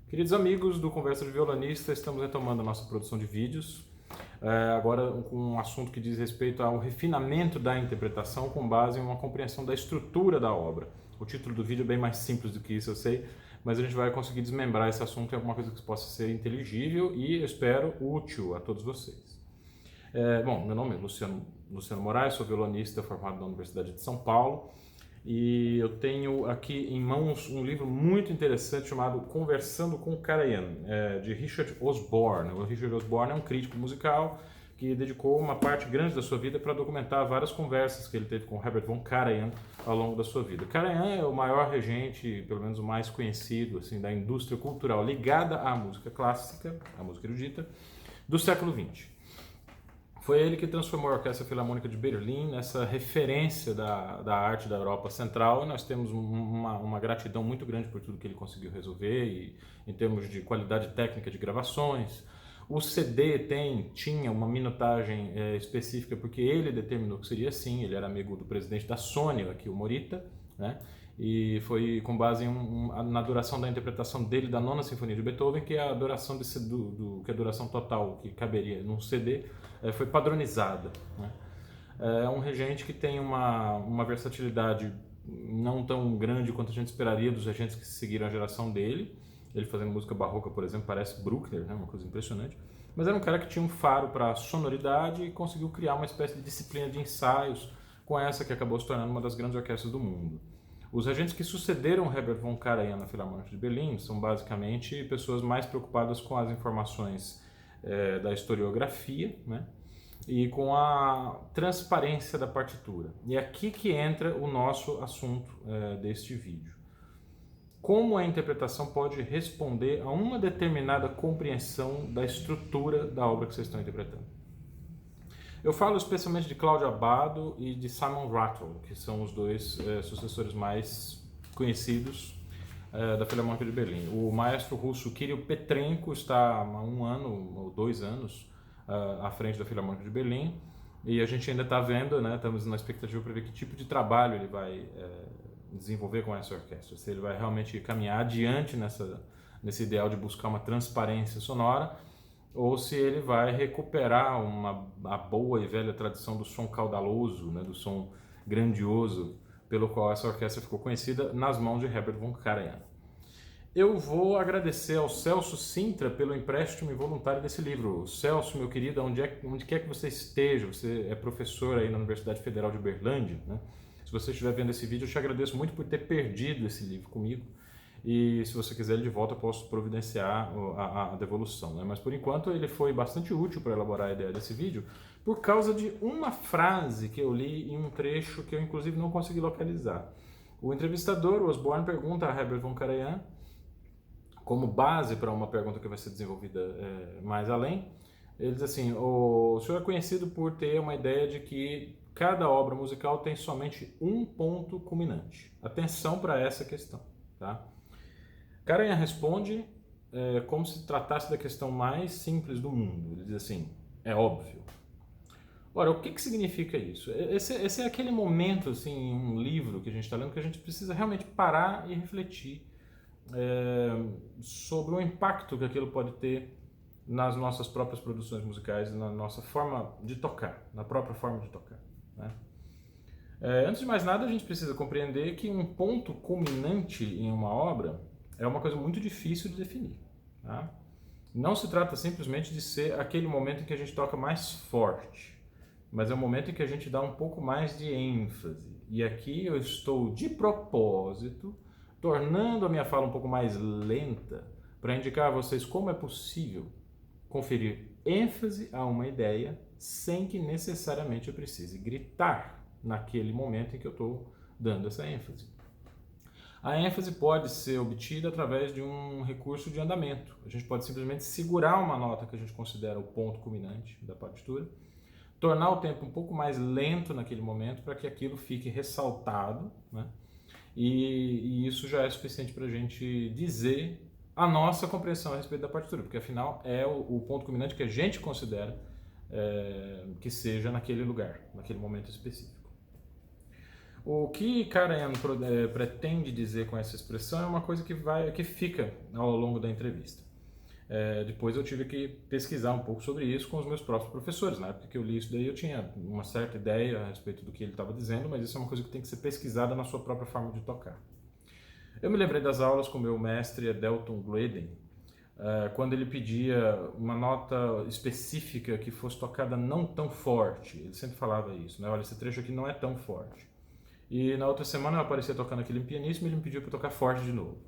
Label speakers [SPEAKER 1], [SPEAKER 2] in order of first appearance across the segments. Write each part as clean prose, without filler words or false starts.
[SPEAKER 1] Queridos amigos do Conversa de Violonista, estamos retomando a nossa produção de vídeos, agora com um assunto que diz respeito ao refinamento da interpretação com base em uma compreensão da estrutura da obra. O título do vídeo é bem mais simples do que isso, eu sei, mas a gente vai conseguir desmembrar esse assunto em alguma coisa que possa ser inteligível e, eu espero, útil a todos vocês. Bom, meu nome é Luciano Moraes, sou violonista formado na Universidade de São Paulo. E eu tenho aqui em mãos um livro muito interessante chamado Conversando com Karajan, de Richard Osborne. O Richard Osborne é um crítico musical que dedicou uma parte grande da sua vida para documentar várias conversas que ele teve com Herbert von Karajan ao longo da sua vida. Karajan é o maior regente, pelo menos o mais conhecido, assim, da indústria cultural ligada à música clássica, à música erudita, do século XX. Foi ele que transformou a Orquestra Filarmônica de Berlim nessa referência da arte da Europa Central, e nós temos uma gratidão muito grande por tudo que ele conseguiu resolver, e em termos de qualidade técnica de gravações. O CD tinha uma minutagem específica, porque ele determinou que seria assim. Ele era amigo do presidente da Sony, aqui o Morita, né? E foi com base na duração da interpretação dele da Nona Sinfonia de Beethoven, que é a duração que a duração total que caberia num CD foi padronizada, né? É um regente que tem uma versatilidade não tão grande quanto a gente esperaria dos regentes que seguiram a geração dele. Ele fazendo música barroca, por exemplo, parece Bruckner, né? Uma coisa impressionante. Mas era um cara que tinha um faro para sonoridade e conseguiu criar uma espécie de disciplina de ensaios com essa que acabou se tornando uma das grandes orquestras do mundo. Os regentes que sucederam Herbert von Karajan na Filarmônica de Berlim são basicamente pessoas mais preocupadas com as informações da historiografia, né? E com a transparência da partitura. E é aqui que entra o nosso assunto deste vídeo. Como a interpretação pode responder a uma determinada compreensão da estrutura da obra que vocês estão interpretando? Eu falo especialmente de Cláudio Abbado e de Simon Rattle, que são os dois sucessores mais conhecidos da Filarmônica de Berlim. O maestro russo Kirill Petrenko está há 1 ano ou 2 anos à frente da Filarmônica de Berlim, e a gente ainda está vendo, né, estamos na expectativa para ver que tipo de trabalho ele vai desenvolver com essa orquestra, se ele vai realmente caminhar adiante nesse ideal de buscar uma transparência sonora, ou se ele vai recuperar a boa e velha tradição do som caudaloso, né, do som grandioso, pelo qual essa orquestra ficou conhecida nas mãos de Herbert von Karajan. Eu vou agradecer ao Celso Sintra pelo empréstimo voluntário desse livro. Celso, meu querido, onde quer que você esteja, você é professor aí na Universidade Federal de Uberlândia, né? Se você estiver vendo esse vídeo, eu te agradeço muito por ter perdido esse livro comigo. E se você quiser ele de volta, eu posso providenciar a devolução, né? Mas por enquanto ele foi bastante útil para elaborar a ideia desse vídeo, por causa de uma frase que eu li em um trecho que eu inclusive não consegui localizar. O entrevistador, o Osborne, pergunta a Herbert von Karajan, como base para uma pergunta que vai ser desenvolvida mais além, ele diz assim: o senhor é conhecido por ter uma ideia de que cada obra musical tem somente um ponto culminante. Atenção para essa questão, tá? Karajan responde como se tratasse da questão mais simples do mundo. Ele diz assim: é óbvio. Ora, o que significa isso? Esse é aquele momento, assim, em um livro que a gente está lendo, que a gente precisa realmente parar e refletir sobre o impacto que aquilo pode ter nas nossas próprias produções musicais, na nossa forma de tocar, na própria forma de tocar, né? Antes de mais nada, a gente precisa compreender que um ponto culminante em uma obra é uma coisa muito difícil de definir, tá? Não se trata simplesmente de ser aquele momento em que a gente toca mais forte, mas é o momento em que a gente dá um pouco mais de ênfase. E aqui eu estou, de propósito, tornando a minha fala um pouco mais lenta para indicar a vocês como é possível conferir ênfase a uma ideia sem que necessariamente eu precise gritar naquele momento em que eu estou dando essa ênfase. A ênfase pode ser obtida através de um recurso de andamento. A gente pode simplesmente segurar uma nota que a gente considera o ponto culminante da partitura, tornar o tempo um pouco mais lento naquele momento para que aquilo fique ressaltado, né? E isso já é suficiente para a gente dizer a nossa compreensão a respeito da partitura, porque afinal é o ponto culminante que a gente considera que seja naquele lugar, naquele momento específico. O que Karajan pretende dizer com essa expressão é uma coisa que fica ao longo da entrevista. Depois eu tive que pesquisar um pouco sobre isso com os meus próprios professores. Na época que eu li isso daí eu tinha uma certa ideia a respeito do que ele estava dizendo, mas isso é uma coisa que tem que ser pesquisada na sua própria forma de tocar. Eu me lembrei das aulas com o meu mestre Delton Gloeden, quando ele pedia uma nota específica que fosse tocada não tão forte. Ele sempre falava isso, né? Olha, esse trecho aqui não é tão forte. E na outra semana eu aparecia tocando aquele pianíssimo e ele me pediu para tocar forte de novo.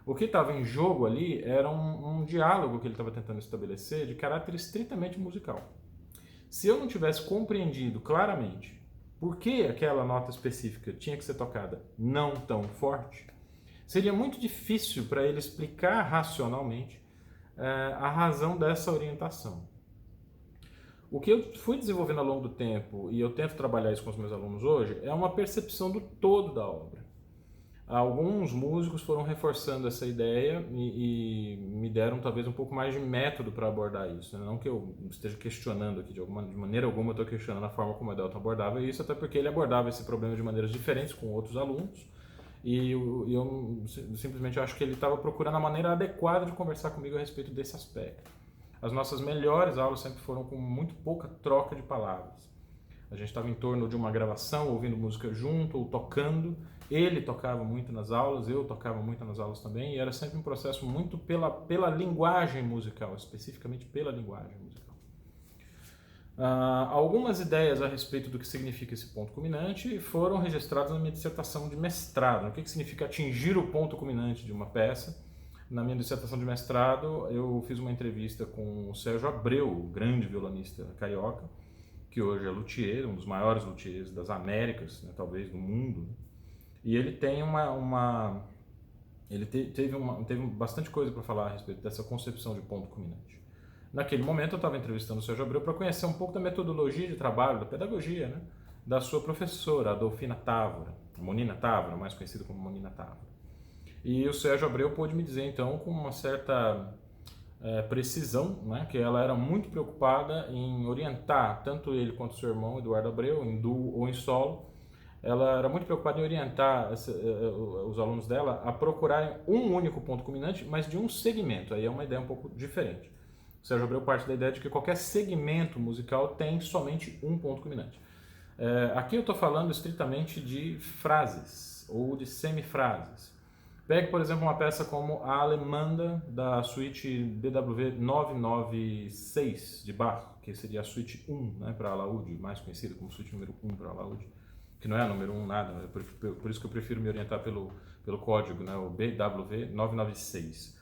[SPEAKER 1] O que estava em jogo ali era um diálogo que ele estava tentando estabelecer de caráter estritamente musical. Se eu não tivesse compreendido claramente por que aquela nota específica tinha que ser tocada não tão forte, seria muito difícil para ele explicar racionalmente a razão dessa orientação. O que eu fui desenvolvendo ao longo do tempo, e eu tento trabalhar isso com os meus alunos hoje, é uma percepção do todo da obra. Alguns músicos foram reforçando essa ideia e me deram talvez um pouco mais de método para abordar isso. Não que eu esteja questionando aqui, de maneira alguma eu estou questionando a forma como o Delton abordava isso, até porque ele abordava esse problema de maneiras diferentes com outros alunos, e eu simplesmente acho que ele estava procurando a maneira adequada de conversar comigo a respeito desse aspecto. As nossas melhores aulas sempre foram com muito pouca troca de palavras. A gente estava em torno de uma gravação, ouvindo música junto, ou tocando. Ele tocava muito nas aulas, eu tocava muito nas aulas também, e era sempre um processo muito pela linguagem musical, especificamente pela linguagem musical. Algumas ideias a respeito do que significa esse ponto culminante foram registradas na minha dissertação de mestrado. O que significa atingir o ponto culminante de uma peça? Na minha dissertação de mestrado, eu fiz uma entrevista com o Sérgio Abreu, o grande violonista carioca, que hoje é luthier, um dos maiores luthiers das Américas, né, talvez do mundo. E ele tem teve bastante coisa para falar a respeito dessa concepção de ponto culminante. Naquele momento eu estava entrevistando o Sérgio Abreu para conhecer um pouco da metodologia de trabalho, da pedagogia, né, da sua professora, Adolfina Távora, Monina Távora, mais conhecida como Monina Távora. E o Sérgio Abreu pôde me dizer então com uma certa precisão, né, que ela era muito preocupada em orientar tanto ele quanto o seu irmão Eduardo Abreu, em duo ou em solo. Ela era muito preocupada em orientar os alunos dela a procurarem um único ponto culminante, mas de um segmento. Aí é uma ideia um pouco diferente. O Sérgio Abreu parte da ideia de que qualquer segmento musical tem somente um ponto culminante. Aqui eu estou falando estritamente de frases ou de semifrases. Pegue, por exemplo, uma peça como a Alemanda da suíte BWV 996 de Bach, que seria a suíte 1, né, para alaúde, mais conhecida como suíte número 1 para alaúde, que não é a número 1 nada, por isso que eu prefiro me orientar pelo código, né, o BWV 996.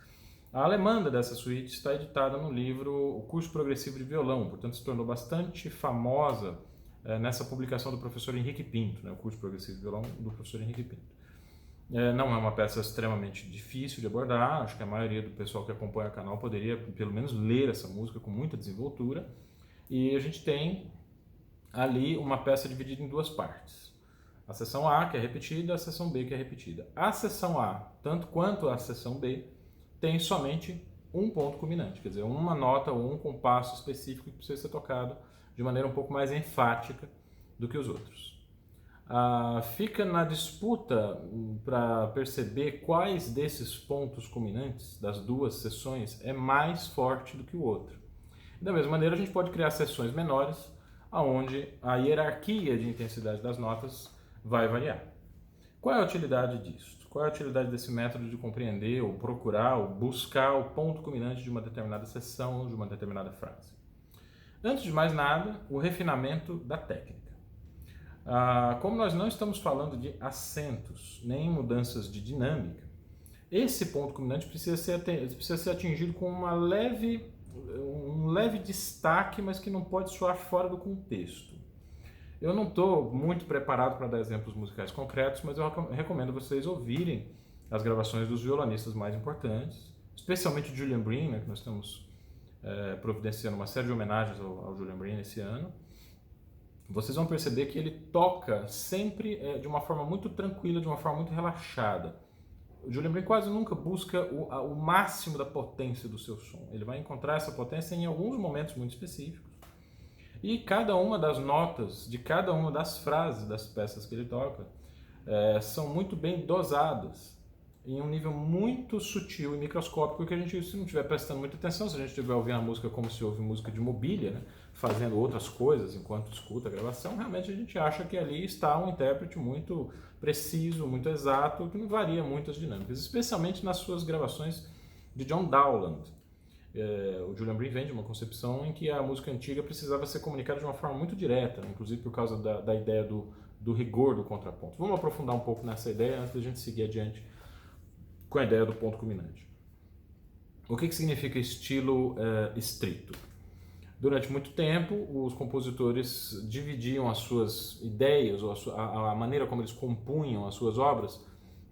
[SPEAKER 1] A Alemanda dessa suíte está editada no livro O Curso Progressivo de Violão, portanto se tornou bastante famosa nessa publicação do professor Henrique Pinto, né, o Curso Progressivo de Violão do professor Henrique Pinto. Não é uma peça extremamente difícil de abordar, acho que a maioria do pessoal que acompanha o canal poderia pelo menos ler essa música com muita desenvoltura. E a gente tem ali uma peça dividida em duas partes. A seção A, que é repetida, e a seção B, que é repetida. A seção A, tanto quanto a seção B, tem somente um ponto culminante, quer dizer, uma nota ou um compasso específico que precisa ser tocado de maneira um pouco mais enfática do que os outros. Fica na disputa para perceber quais desses pontos culminantes das duas seções é mais forte do que o outro. Da mesma maneira, a gente pode criar seções menores, onde a hierarquia de intensidade das notas vai variar. Qual é a utilidade disso? Qual é a utilidade desse método de compreender, ou procurar, ou buscar o ponto culminante de uma determinada seção, de uma determinada frase? Antes de mais nada, o refinamento da técnica. Como nós não estamos falando de acentos, nem mudanças de dinâmica, esse ponto culminante precisa ser atingido com um leve destaque, mas que não pode soar fora do contexto. Eu não estou muito preparado para dar exemplos musicais concretos, mas eu recomendo vocês ouvirem as gravações dos violonistas mais importantes, especialmente o Julian Bream, né, que nós estamos providenciando uma série de homenagens ao Julian Bream esse ano. Vocês vão perceber que ele toca sempre de uma forma muito tranquila, de uma forma muito relaxada. O Julian Bream quase nunca busca o máximo da potência do seu som. Ele vai encontrar essa potência em alguns momentos muito específicos. E cada uma das notas de cada uma das frases das peças que ele toca são muito bem dosadas, em um nível muito sutil e microscópico, que a gente, se não estiver prestando muita atenção, se a gente estiver ouvindo a música como se ouve música de mobília, né, fazendo outras coisas enquanto escuta a gravação, realmente a gente acha que ali está um intérprete muito preciso, muito exato, que não varia muito as dinâmicas, especialmente nas suas gravações de John Dowland. O Julian Bream vem de uma concepção em que a música antiga precisava ser comunicada de uma forma muito direta, né, inclusive por causa da ideia do rigor do contraponto. Vamos aprofundar um pouco nessa ideia antes da gente seguir adiante com a ideia do ponto culminante. O que significa estilo estrito? Durante muito tempo, os compositores dividiam as suas ideias, ou a maneira como eles compunham as suas obras,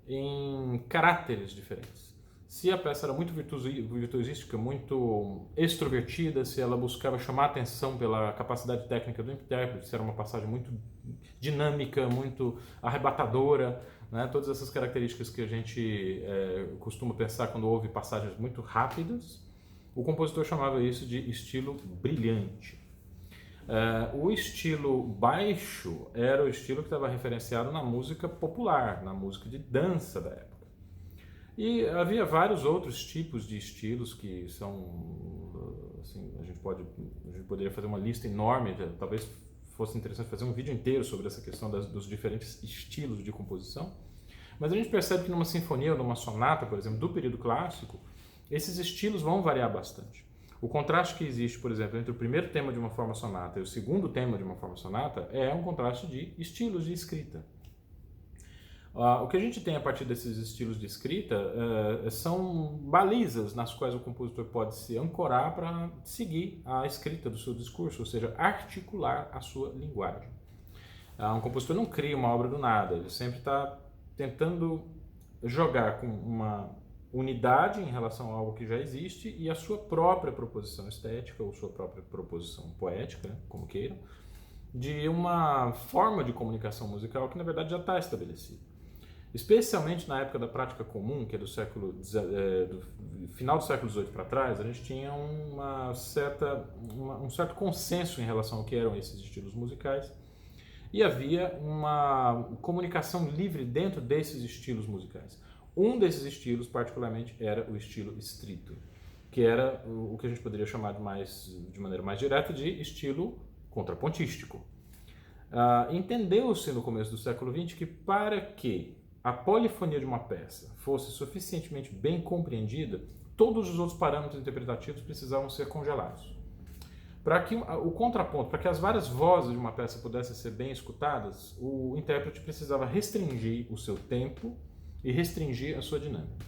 [SPEAKER 1] em caráteres diferentes. Se a peça era muito virtuosística, muito extrovertida, se ela buscava chamar a atenção pela capacidade técnica do intérprete, se era uma passagem muito dinâmica, muito arrebatadora, né? Todas essas características que a gente costuma pensar quando ouve passagens muito rápidas, o compositor chamava isso de estilo brilhante. O estilo baixo era o estilo que estava referenciado na música popular, na música de dança da época. E havia vários outros tipos de estilos que são, assim, a gente poderia fazer uma lista enorme, talvez fosse interessante fazer um vídeo inteiro sobre essa questão dos diferentes estilos de composição. Mas a gente percebe que numa sinfonia ou numa sonata, por exemplo, do período clássico, esses estilos vão variar bastante. O contraste que existe, por exemplo, entre o primeiro tema de uma forma sonata e o segundo tema de uma forma sonata é um contraste de estilos de escrita. O que a gente tem a partir desses estilos de escrita são balizas nas quais o compositor pode se ancorar para seguir a escrita do seu discurso, ou seja, articular a sua linguagem. Um compositor não cria uma obra do nada, ele sempre está tentando jogar com uma unidade em relação a algo que já existe e a sua própria proposição estética ou sua própria proposição poética, como queiram, de uma forma de comunicação musical que na verdade já está estabelecida. Especialmente na época da prática comum, que é do final do século XVIII para trás, a gente tinha um certo consenso em relação ao que eram esses estilos musicais e havia uma comunicação livre dentro desses estilos musicais. Um desses estilos, particularmente, era o estilo estrito, que era o que a gente poderia chamar de maneira mais direta de estilo contrapontístico. Entendeu-se no começo do século XX que para que a polifonia de uma peça fosse suficientemente bem compreendida, todos os outros parâmetros interpretativos precisavam ser congelados. Para que o contraponto, para que as várias vozes de uma peça pudessem ser bem escutadas, o intérprete precisava restringir o seu tempo e restringir a sua dinâmica.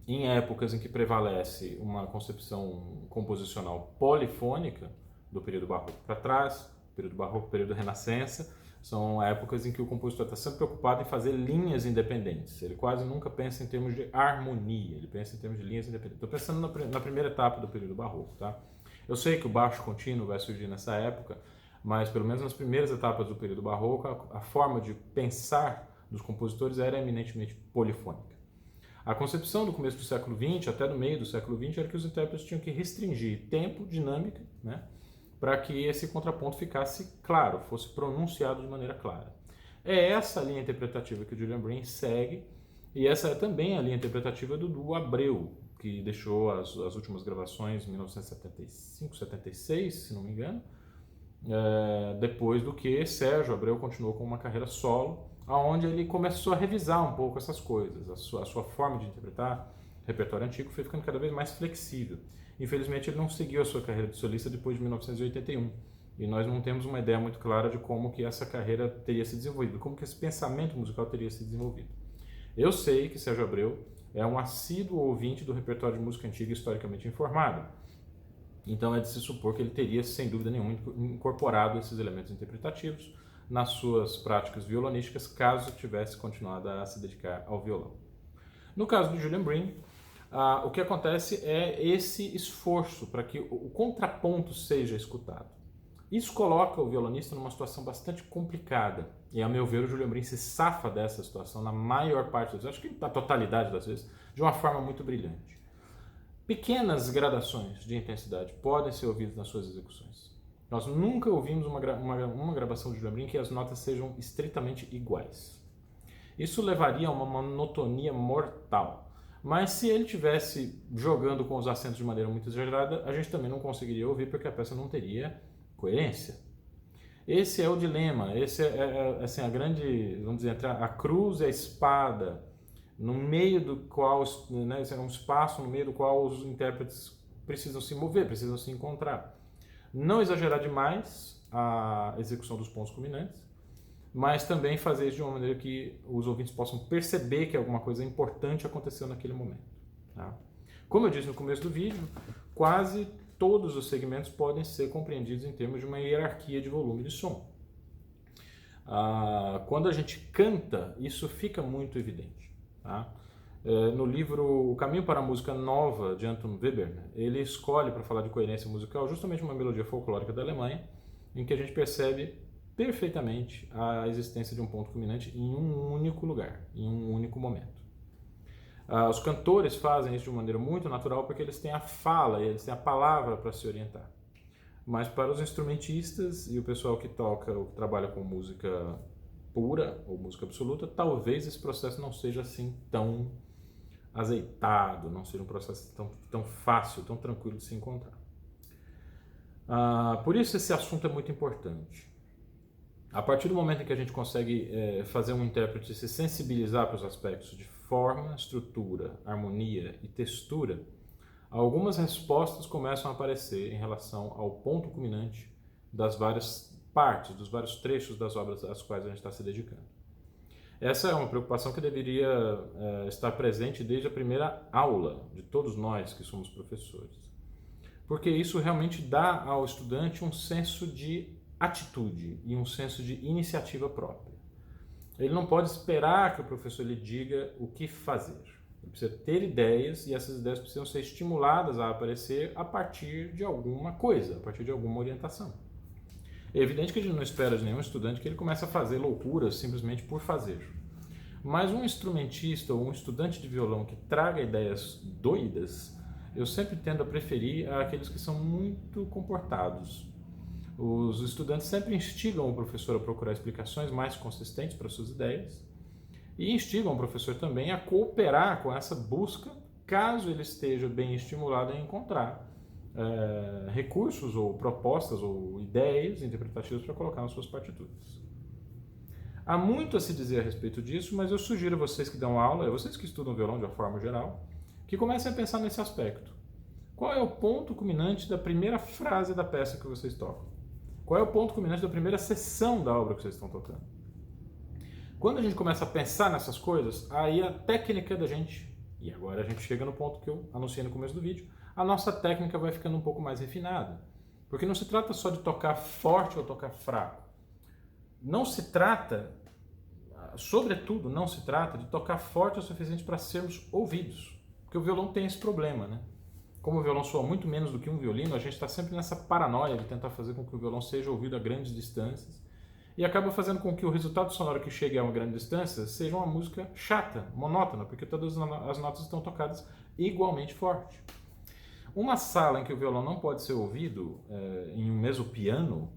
[SPEAKER 1] Em épocas em que prevalece uma concepção composicional polifônica, do período barroco para trás, período barroco, período renascença, são épocas em que o compositor está sempre preocupado em fazer linhas independentes. Ele quase nunca pensa em termos de harmonia, ele pensa em termos de linhas independentes. Estou pensando na primeira etapa do período barroco, tá? Eu sei que o baixo contínuo vai surgir nessa época, mas pelo menos nas primeiras etapas do período barroco, a forma de pensar dos compositores era eminentemente polifônica. A concepção do começo do século XX, até no meio do século XX, era que os intérpretes tinham que restringir tempo, dinâmica, né, para que esse contraponto ficasse claro, fosse pronunciado de maneira clara. É essa a linha interpretativa que o Julian Bream segue, e essa é também a linha interpretativa do Abreu, que deixou as últimas gravações em 1975, 76, se não me engano, depois do que Sérgio Abreu continuou com uma carreira solo, onde ele começou a revisar um pouco essas coisas. A sua forma de interpretar repertório antigo foi ficando cada vez mais flexível. Infelizmente, ele não seguiu a sua carreira de solista depois de 1981. E nós não temos uma ideia muito clara de como que essa carreira teria se desenvolvido, como que esse pensamento musical teria se desenvolvido. Eu sei que Sérgio Abreu é um assíduo ouvinte do repertório de música antiga historicamente informado. Então é de se supor que ele teria, sem dúvida nenhuma, incorporado esses elementos interpretativos nas suas práticas violonísticas, caso tivesse continuado a se dedicar ao violão. No caso do Julian Bream, o que acontece é esse esforço para que o contraponto seja escutado. Isso coloca o violonista numa situação bastante complicada. E, a meu ver, o Julian Bream se safa dessa situação na maior parte das vezes, acho que na totalidade das vezes, de uma forma muito brilhante. Pequenas gradações de intensidade podem ser ouvidas nas suas execuções. Nós nunca ouvimos uma gravação de Julian Bream que as notas sejam estritamente iguais. Isso levaria a uma monotonia mortal. Mas se ele tivesse jogando com os acentos de maneira muito exagerada, a gente também não conseguiria ouvir porque a peça não teria coerência. Esse é o dilema, esse é assim, a grande, vamos dizer, entre a cruz e a espada, no meio do qual, né, é um espaço no meio do qual os intérpretes precisam se mover, precisam se encontrar. Não exagerar demais a execução dos pontos culminantes, mas também fazer isso de uma maneira que os ouvintes possam perceber que alguma coisa importante aconteceu naquele momento. Tá? Como eu disse no começo do vídeo, quase todos os segmentos podem ser compreendidos em termos de uma hierarquia de volume de som. Quando a gente canta, isso fica muito evidente. Tá? No livro O Caminho para a Música Nova, de Anton Webern, ele escolhe para falar de coerência musical justamente uma melodia folclórica da Alemanha, em que a gente percebe perfeitamente a existência de um ponto culminante em um único lugar, em um único momento. Os cantores fazem isso de uma maneira muito natural porque eles têm a fala, eles têm a palavra para se orientar. Mas para os instrumentistas e o pessoal que toca ou que trabalha com música pura ou música absoluta, talvez esse processo não seja assim tão azeitado, não seja um processo tão fácil, tão tranquilo de se encontrar. Por isso esse assunto é muito importante. A partir do momento em que a gente consegue fazer um intérprete se sensibilizar para os aspectos de forma, estrutura, harmonia e textura, algumas respostas começam a aparecer em relação ao ponto culminante das várias partes, dos vários trechos das obras às quais a gente está se dedicando. Essa é uma preocupação que deveria estar presente desde a primeira aula de todos nós que somos professores, porque isso realmente dá ao estudante um senso de atitude e um senso de iniciativa própria. Ele não pode esperar que o professor lhe diga o que fazer. Ele precisa ter ideias e essas ideias precisam ser estimuladas a aparecer a partir de alguma coisa, a partir de alguma orientação. É evidente que a gente não espera de nenhum estudante que ele comece a fazer loucuras simplesmente por fazer. Mas um instrumentista ou um estudante de violão que traga ideias doidas, eu sempre tendo a preferir aqueles que são muito comportados. Os estudantes sempre instigam o professor a procurar explicações mais consistentes para suas ideias e instigam o professor também a cooperar com essa busca, caso ele esteja bem estimulado a encontrar recursos ou propostas ou ideias interpretativas para colocar nas suas partituras. Há muito a se dizer a respeito disso, mas eu sugiro a vocês que dão aula, a vocês que estudam violão de uma forma geral, que comecem a pensar nesse aspecto. Qual é o ponto culminante da primeira frase da peça que vocês tocam? Qual é o ponto culminante da primeira sessão da obra que vocês estão tocando? Quando a gente começa a pensar nessas coisas, aí a técnica da gente, e agora a gente chega no ponto que eu anunciei no começo do vídeo, a nossa técnica vai ficando um pouco mais refinada. Porque não se trata só de tocar forte ou tocar fraco. Não se trata, sobretudo, não se trata de tocar forte o suficiente para sermos ouvidos. Porque o violão tem esse problema, né? Como o violão soa muito menos do que um violino, a gente está sempre nessa paranoia de tentar fazer com que o violão seja ouvido a grandes distâncias e acaba fazendo com que o resultado sonoro que chegue a uma grande distância seja uma música chata, monótona, porque todas as notas estão tocadas igualmente forte. Uma sala em que o violão não pode ser ouvido em um mesmo piano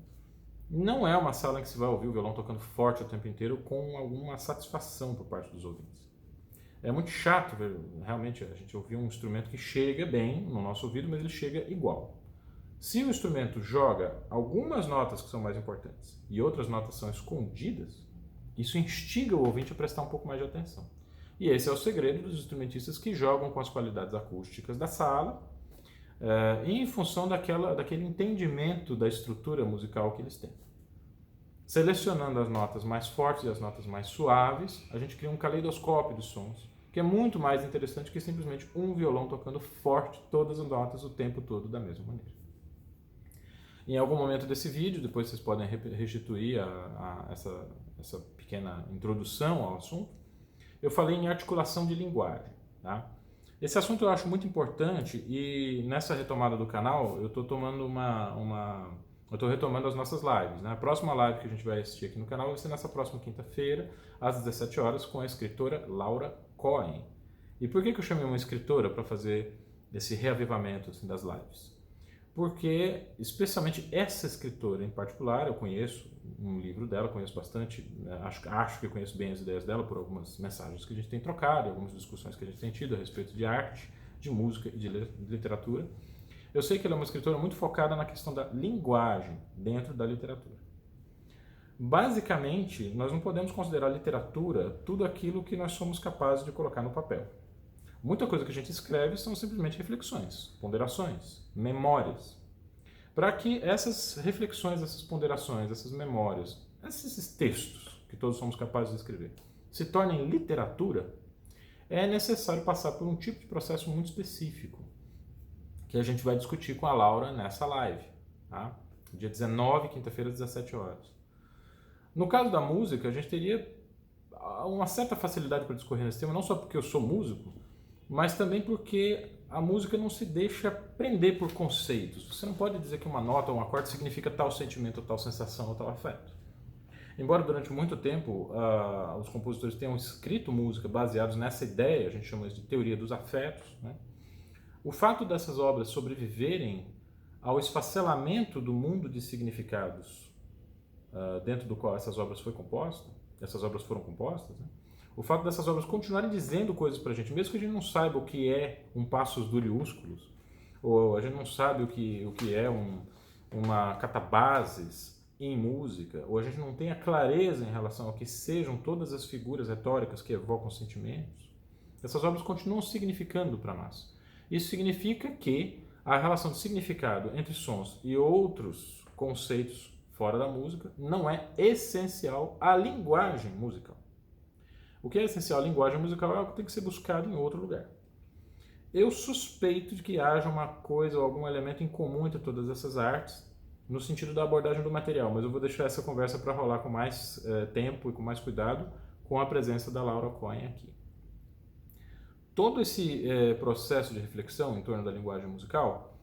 [SPEAKER 1] não é uma sala em que se vai ouvir o violão tocando forte o tempo inteiro com alguma satisfação por parte dos ouvintes. É muito chato ver, realmente, a gente ouvir um instrumento que chega bem no nosso ouvido, mas ele chega igual. Se o instrumento joga algumas notas que são mais importantes e outras notas são escondidas, isso instiga o ouvinte a prestar um pouco mais de atenção. E esse é o segredo dos instrumentistas que jogam com as qualidades acústicas da sala, em função daquele entendimento da estrutura musical que eles têm. Selecionando as notas mais fortes e as notas mais suaves, a gente cria um caleidoscópio de sons, que é muito mais interessante que simplesmente um violão tocando forte todas as notas o tempo todo da mesma maneira. Em algum momento desse vídeo, depois vocês podem restituir essa pequena introdução ao assunto, eu falei em articulação de linguagem. Tá? Esse assunto eu acho muito importante e nessa retomada do canal eu estou retomando as nossas lives. Né? A próxima live que a gente vai assistir aqui no canal vai ser nessa próxima quinta-feira, às 17 horas, com a escritora Laura Cohen. E por que eu chamei uma escritora para fazer esse reavivamento assim, das lives? porque, especialmente essa escritora em particular, eu conheço um livro dela, conheço bastante, acho que eu conheço bem as ideias dela por algumas mensagens que a gente tem trocado, algumas discussões que a gente tem tido a respeito de arte, de música e de literatura. Eu sei que ela é uma escritora muito focada na questão da linguagem dentro da literatura. Basicamente, nós não podemos considerar literatura tudo aquilo que nós somos capazes de colocar no papel. Muita coisa que a gente escreve são simplesmente reflexões, ponderações, memórias. Para que essas reflexões, essas ponderações, essas memórias, esses textos que todos somos capazes de escrever, se tornem literatura, é necessário passar por um tipo de processo muito específico, que a gente vai discutir com a Laura nessa live, tá? Dia 19, quinta-feira, às 17 horas. No caso da música, a gente teria uma certa facilidade para discorrer nesse tema, não só porque eu sou músico, mas também porque a música não se deixa prender por conceitos. Você não pode dizer que uma nota ou um acorde significa tal sentimento, ou tal sensação, ou tal afeto. Embora durante muito tempo os compositores tenham escrito música baseados nessa ideia, a gente chama isso de teoria dos afetos, né? O fato dessas obras sobreviverem ao esfacelamento do mundo de significados dentro do qual essas obras foram compostas, né? O fato dessas obras continuarem dizendo coisas pra gente, mesmo que a gente não saiba o que é um passus duriúsculos, ou a gente não sabe o que é uma catabases em música, ou a gente não tem a clareza em relação ao que sejam todas as figuras retóricas que evocam sentimentos, essas obras continuam significando para nós. Isso significa que a relação de significado entre sons e outros conceitos fora da música não é essencial à linguagem musical. O que é essencial à linguagem musical é algo que tem que ser buscado em outro lugar. Eu suspeito de que haja uma coisa ou algum elemento em comum entre todas essas artes, no sentido da abordagem do material, mas eu vou deixar essa conversa para rolar com mais tempo e com mais cuidado, com a presença da Laura Cohen aqui. Todo esse processo de reflexão em torno da linguagem musical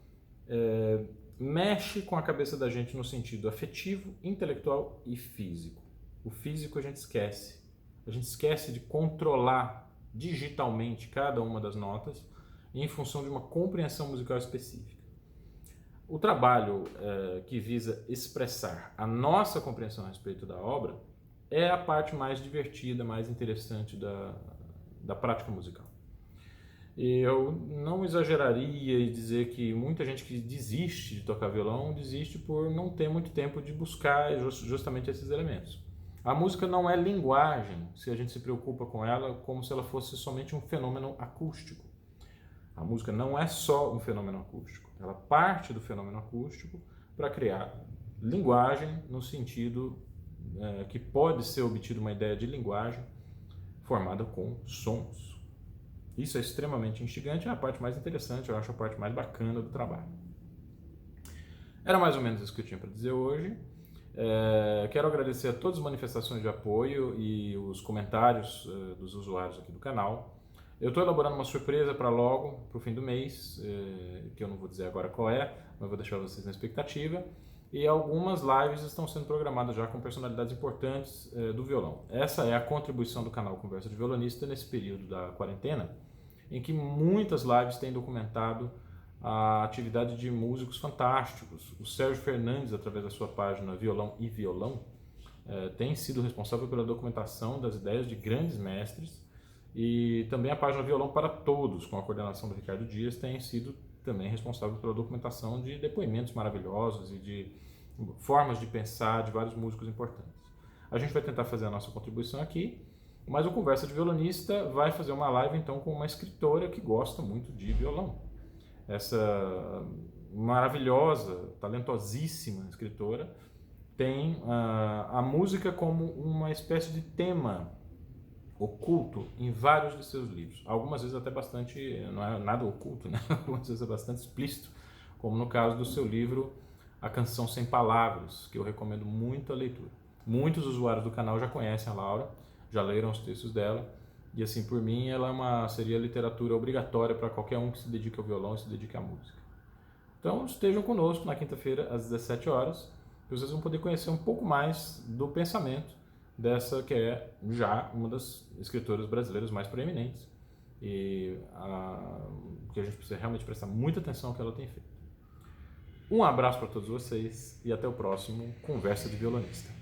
[SPEAKER 1] mexe com a cabeça da gente no sentido afetivo, intelectual e físico. O físico a gente esquece. A gente esquece de controlar digitalmente cada uma das notas em função de uma compreensão musical específica. O trabalho que visa expressar a nossa compreensão a respeito da obra é a parte mais divertida, mais interessante da prática musical. E eu não exageraria em dizer que muita gente que desiste de tocar violão desiste por não ter muito tempo de buscar justamente esses elementos. A música não é linguagem se a gente se preocupa com ela como se ela fosse somente um fenômeno acústico. A música não é só um fenômeno acústico. Ela parte do fenômeno acústico para criar linguagem no sentido que pode ser obtida uma ideia de linguagem formada com sons. Isso é extremamente instigante, é a parte mais interessante, eu acho a parte mais bacana do trabalho. Era mais ou menos isso que eu tinha para dizer hoje. Quero agradecer a todas as manifestações de apoio e os comentários dos usuários aqui do canal. Eu estou elaborando uma surpresa para logo, para o fim do mês, que eu não vou dizer agora qual é, mas vou deixar vocês na expectativa. E algumas lives estão sendo programadas já com personalidades importantes do violão. Essa é a contribuição do canal Conversa de Violonista nesse período da quarentena, em que muitas lives têm documentado a atividade de músicos fantásticos. O Sérgio Fernandes, através da sua página Violão e Violão, tem sido responsável pela documentação das ideias de grandes mestres, e também a página Violão para Todos, com a coordenação do Ricardo Dias, tem sido também responsável pela documentação de depoimentos maravilhosos e de formas de pensar de vários músicos importantes. A gente vai tentar fazer a nossa contribuição aqui, mas o Conversa de Violonista vai fazer uma live então com uma escritora que gosta muito de violão. Essa maravilhosa, talentosíssima escritora tem a música como uma espécie de tema oculto em vários de seus livros. Algumas vezes até bastante, não é nada oculto, né? Algumas vezes é bastante explícito, como no caso do seu livro A Canção Sem Palavras, que eu recomendo muito a leitura. Muitos usuários do canal já conhecem a Laura, já leram os textos dela, e assim, por mim, ela seria literatura obrigatória para qualquer um que se dedique ao violão e se dedique à música. Então, estejam conosco na quinta-feira, às 17 horas, e vocês vão poder conhecer um pouco mais do pensamento dessa que é já uma das escritoras brasileiras mais proeminentes, e que a gente precisa realmente prestar muita atenção ao que ela tem feito. Um abraço para todos vocês e até o próximo Conversa de Violonista.